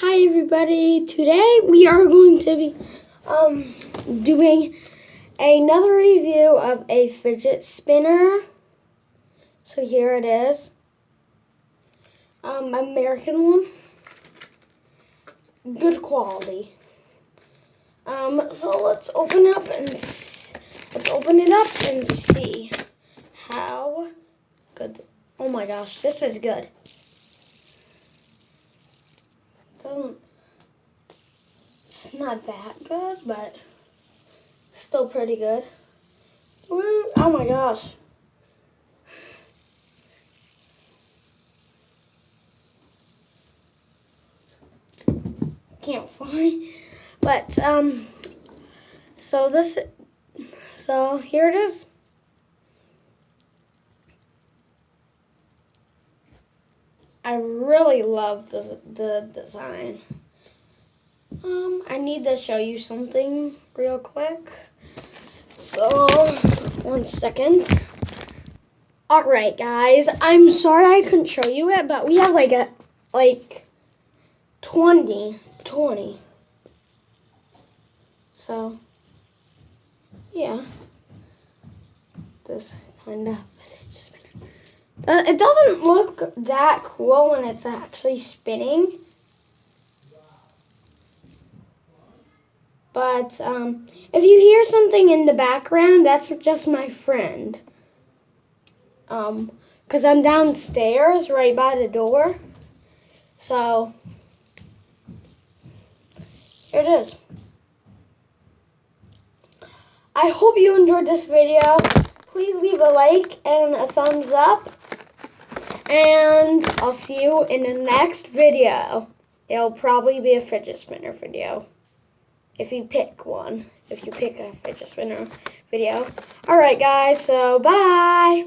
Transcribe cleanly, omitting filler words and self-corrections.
Hi everybody, today we are going to be doing another review of a fidget spinner. So here it is, American one, good quality. So let's open it up and see how good. Oh my gosh, this is good. It's not that good, but still pretty good. Woo, oh my gosh. Can't fly. But, so here it is. I really love the design. I need to show you something real quick. So, 1 second. Alright guys, I'm sorry I couldn't show you it, but we have like 20. So, yeah. This kind of spinning. It doesn't look that cool when it's actually spinning. But if you hear something in the background, that's just my friend. Because I'm downstairs right by the door. So, here it is. I hope you enjoyed this video. Please leave a like and a thumbs up. And I'll see you in the next video. It'll probably be a fidget spinner video. If you pick one. If you pick a fidget spinner video. Alright guys, so bye.